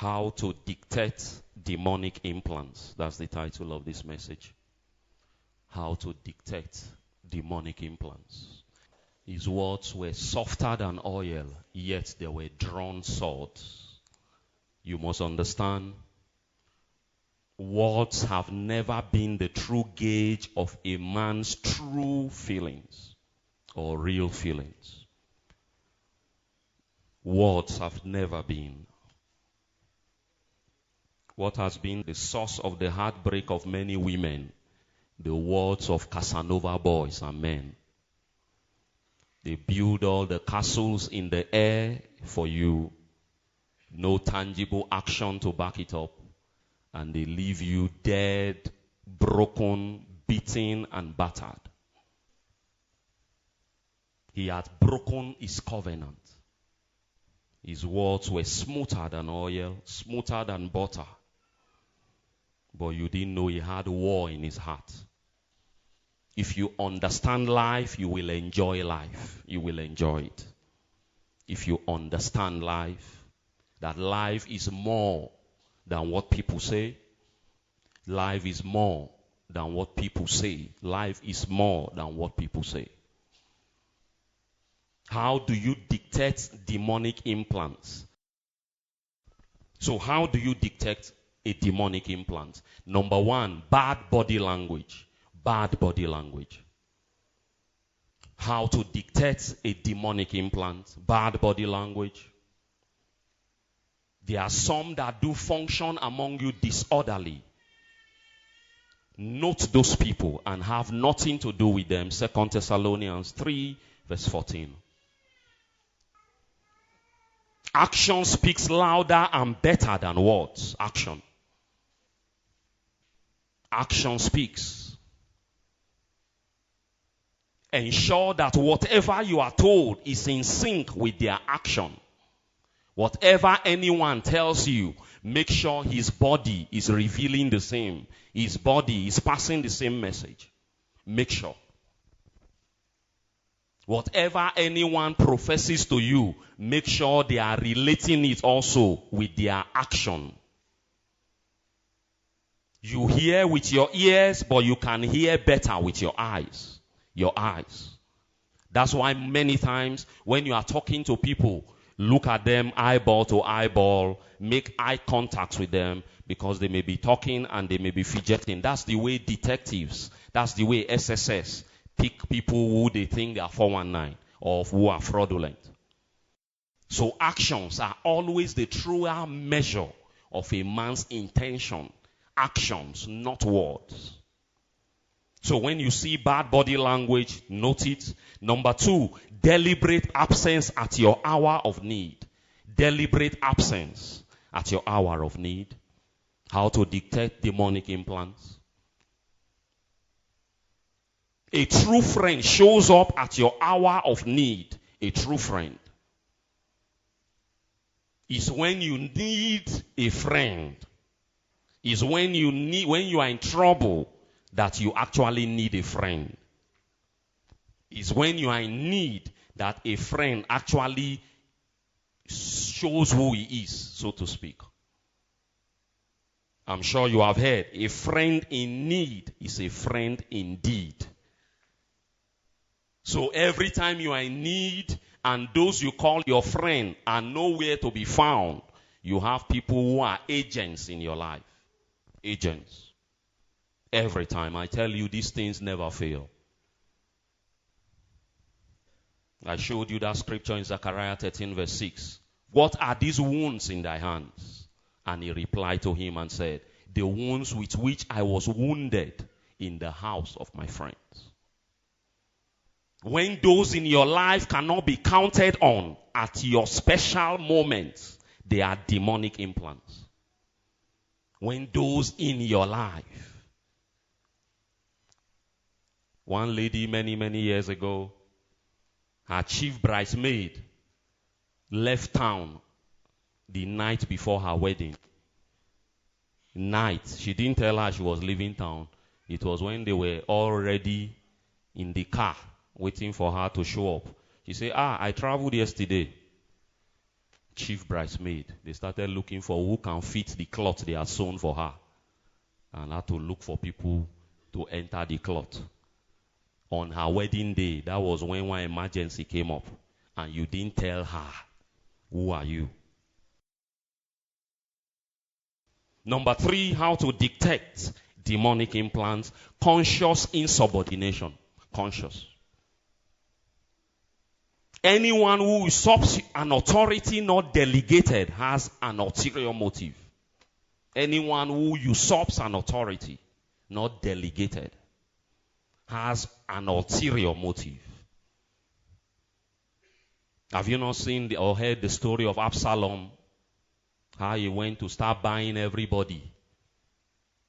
How to dictate demonic implants. That's the title of this message. How to dictate demonic implants. His words were softer than oil, yet they were drawn swords. You must understand, words have never been the true gauge of a man's true feelings or real feelings. Words have never been. What has been the source of the heartbreak of many women? The words of Casanova boys and men. They build all the castles in the air for you. No tangible action to back it up. And they leave you dead, broken, beaten, and battered. He had broken his covenant. His words were smoother than oil, smoother than butter. But you didn't know he had war in his heart. If you understand life, you will enjoy life. You will enjoy it. If you understand life, that life is more than what people say. Life is more than what people say. Life is more than what people say. How do you dictate demonic implants? So how do you dictate a demonic implant? Number one, bad body language. Bad body language. How to dictate a demonic implant? Bad body language. There are some that do function among you disorderly. Note those people and have nothing to do with them. 2 Thessalonians 3 verse 14. Action speaks louder and better than words. Action. Action speaks. Ensure that whatever you are told is in sync with their action. Whatever anyone tells you, make sure his body is revealing the same. His body is passing the same message. Make sure. Whatever anyone professes to you, make sure they are relating it also with their action. You hear with your ears, but you can hear better with your eyes. Your eyes. That's why many times when you are talking to people, look at them eyeball to eyeball, make eye contact with them, because they may be talking and they may be fidgeting. That's the way detectives, that's the way SSS pick people who they think they are 419 or who are fraudulent. So actions are always the truer measure of a man's intention. Actions, not words. So when you see bad body language, note it. Number two, deliberate absence at your hour of need. Deliberate absence at your hour of need. How to dictate demonic implants. A true friend shows up at your hour of need. A true friend is when you need a friend. Is when you are in trouble that you actually need a friend. Is when you are in need that a friend actually shows who he is, so to speak. I'm sure you have heard, a friend in need is a friend indeed. So every time you are in need and those you call your friend are nowhere to be found, you have people who are agents in your life. Agents. Every time. I tell you, these things never fail. I showed you that scripture in Zechariah 13 verse 6. What are these wounds in thy hands? And he replied to him and said, the wounds with which I was wounded in the house of my friends. When those in your life cannot be counted on at your special moments, they are demonic implants. When those in your life. One lady many years ago, her chief bridesmaid left town the night before her wedding. Night. She didn't tell her she was leaving town. It was when they were already in the car waiting for her to show up. She said, I traveled yesterday. chief bridesmaid. They started looking for who can fit the cloth they had sewn for her, and had to look for people to enter the cloth. On her wedding day, that was when one emergency came up, and you didn't tell her. Who are you? Number 3, how to detect demonic implants. Conscious insubordination. Conscious. Anyone who usurps an authority not delegated has an ulterior motive. Anyone who usurps an authority not delegated has an ulterior motive. Have you not seen or heard the story of Absalom? How he went to start buying everybody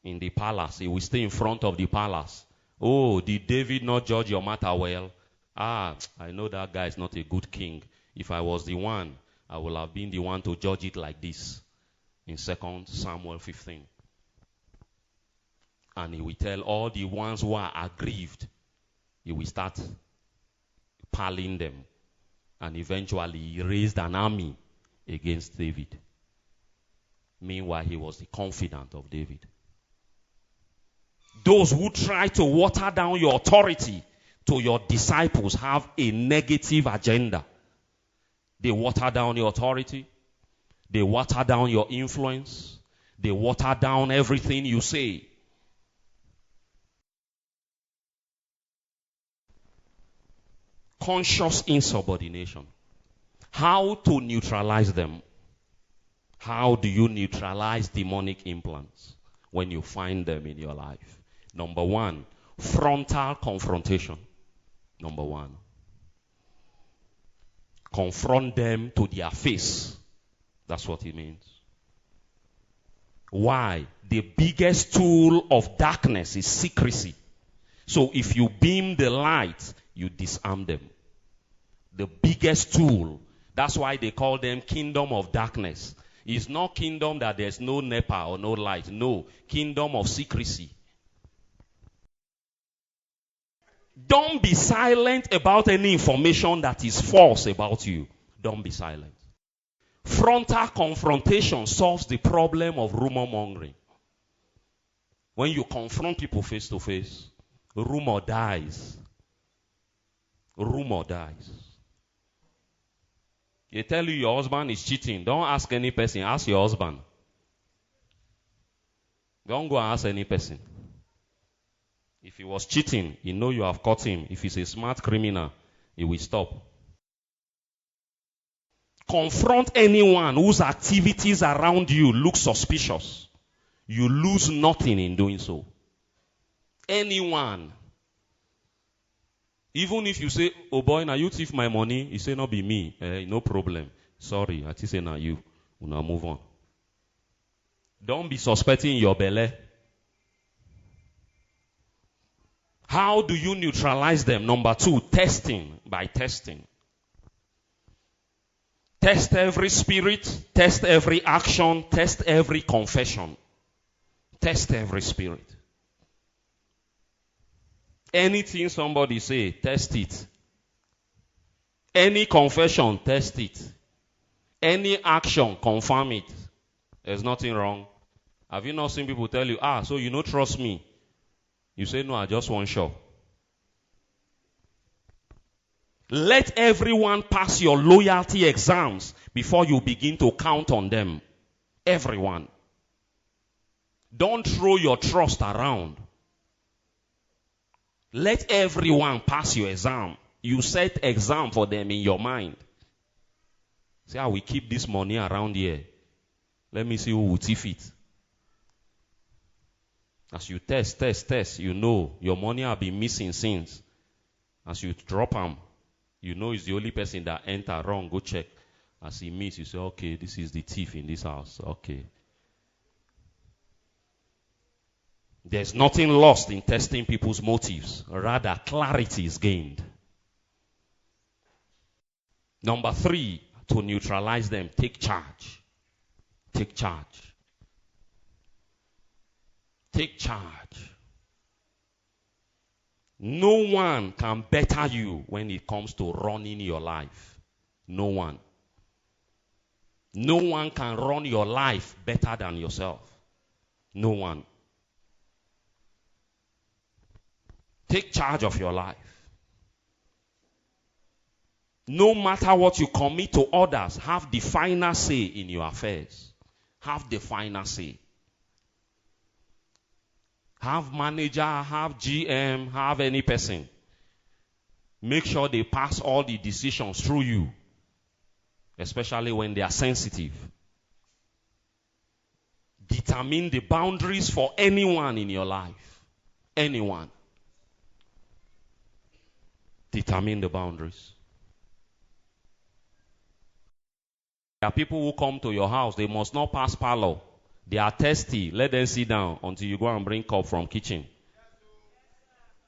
in the palace. He will stay in front of the palace. Oh, did David not judge your matter well? I know that guy is not a good king. If I was the one, I would have been the one to judge it like this. In 2 Samuel 15. And he will tell all the ones who are aggrieved, he will start piling them. And eventually he raised an army against David. Meanwhile, he was the confidant of David. Those who try to water down your authority to your disciples have a negative agenda. They water down your authority. They water down your influence. They water down everything you say. Conscious insubordination. How to neutralize them? How do you neutralize demonic implants when you find them in your life? Number 1, frontal confrontation. Number 1. Confront them to their face. That's what it means. Why? The biggest tool of darkness is secrecy. So if you beam the light, you disarm them. The biggest tool. That's why they call them kingdom of darkness. It's not kingdom that there's no NEPA or no light. No. Kingdom of secrecy. Don't be silent about any information that is false about you. Don't be silent. Frontal confrontation solves the problem of rumor mongering. When you confront people face to face, rumor dies. Rumor dies. They tell you your husband is cheating. Don't ask any person. Ask your husband. Don't go and ask any person. If he was cheating, you know you have caught him. If he's a smart criminal, he will stop. Confront anyone whose activities around you look suspicious. You lose nothing in doing so. Anyone. Even if you say, oh boy, now you thief my money, he say, no be me. No problem. Sorry, I say now you. We'll now move on. Don't be suspecting your belly. How do you neutralize them? Number 2, testing. By testing. Test every spirit, test every action, test every confession. Test every spirit. Anything somebody say, test it. Any confession, test it. Any action, confirm it. There's nothing wrong. Have you not seen people tell you, so you don't trust me? You say, no, I just want show. Let everyone pass your loyalty exams before you begin to count on them. Everyone. Don't throw your trust around. Let everyone pass your exam. You set exam for them in your mind. Say, we keep this money around here. Let me see who will thief it. As you test, you know your money have been missing since. As you drop them, you know it's the only person that enter wrong. Go check. As he miss, you say, okay, this is the thief in this house. Okay. There's nothing lost in testing people's motives. Rather, clarity is gained. Number 3, to neutralize them, take charge. Take charge. Take charge. No one can better you when it comes to running your life. No one. No one can run your life better than yourself. No one. Take charge of your life. No matter what you commit to others, have the final say in your affairs. Have the final say. Have manager, have GM, have any person. Make sure they pass all the decisions through you, especially when they are sensitive. Determine the boundaries for anyone in your life. Anyone. Determine the boundaries. There are people who come to your house, they must not pass parlor. They are thirsty. Let them sit down until you go and bring cup from kitchen.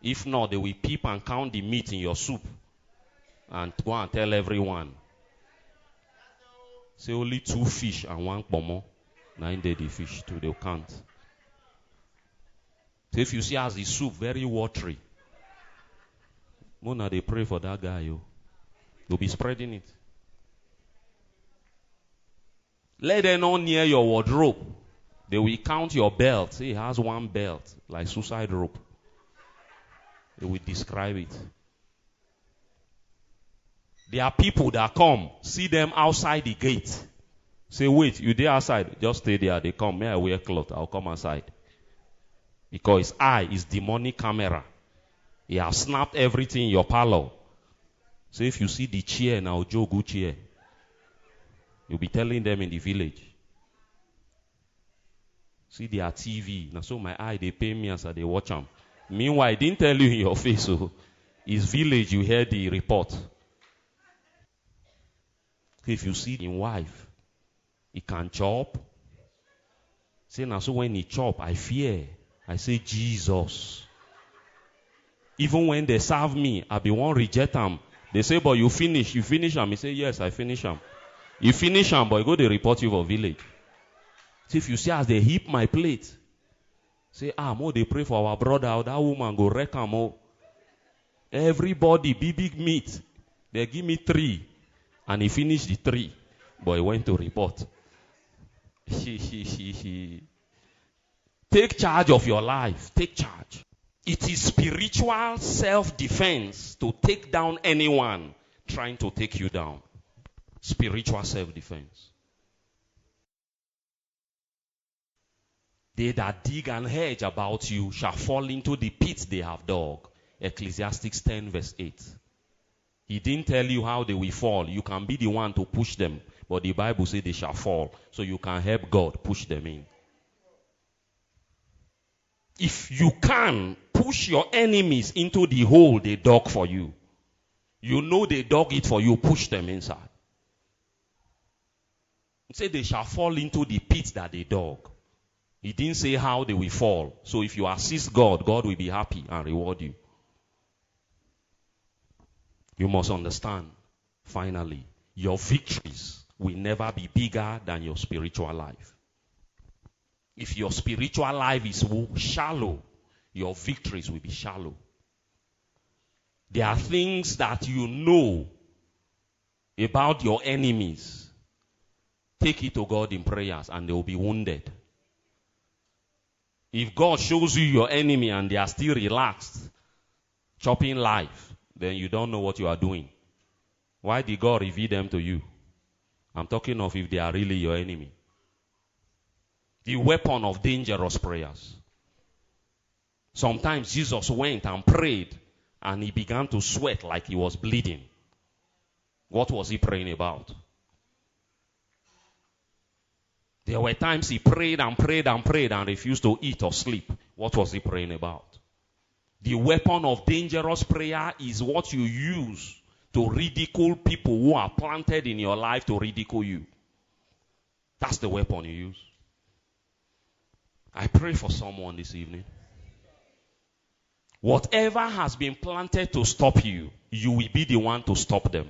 If not, they will peep and count the meat in your soup and go and tell everyone. Say only 2 fish and 1 pomo. 9 days the fish too, they can't. So if you see as the soup very watery, Mona, they pray for that guy. You'll be spreading it. Let them not near your wardrobe. They will count your belt. Say he has 1 belt, like suicide rope. They will describe it. There are people that come, see them outside the gate. Say, wait, you there outside? Just stay there. They come. May I wear clothes? I'll come outside. Because his eye is demonic camera. He has snapped everything in your parlor. So if you see the chair now, Joe, good chair. You'll be telling them in the village. See their TV. Now so my eye, they pay me as they watch them. Meanwhile, I didn't tell you in your face. So his village, you hear the report. If you see his wife, he can chop. Say now so when he chop, I fear. I say, Jesus. Even when they serve me, I be one reject them. They say, but you finish them. He say, yes, I finish them. You finish them, but you go, they report you for village. See, if you see as they heap my plate, say, more they pray for our brother, that woman go wreck them all. Everybody, big meat. They give me 3. And he finished the 3. But he went to report. Take charge of your life. Take charge. It is spiritual self-defense to take down anyone trying to take you down. Spiritual self-defense. They that dig and hedge about you shall fall into the pit they have dug. Ecclesiastes 10 verse 8. He didn't tell you how they will fall. You can be the one to push them. But the Bible says they shall fall. So you can help God push them in. If you can push your enemies into the hole they dug for you, you know they dug it for you, push them inside. He said they shall fall into the pit that they dug. He didn't say how they will fall. So if you assist God, God will be happy and reward you. You must understand, finally, your victories will never be bigger than your spiritual life. If your spiritual life is shallow, your victories will be shallow. There are things that you know about your enemies. Take it to God in prayers and they will be wounded. If God shows you your enemy and they are still relaxed, chopping life, then you don't know what you are doing. Why did God reveal them to you? I'm talking of if they are really your enemy. The weapon of dangerous prayers. Sometimes Jesus went and prayed and he began to sweat like he was bleeding. What was he praying about? There were times he prayed and prayed and prayed and refused to eat or sleep. What was he praying about? The weapon of dangerous prayer is what you use to ridicule people who are planted in your life to ridicule you. That's the weapon you use. I pray for someone this evening. Whatever has been planted to stop you, you will be the one to stop them.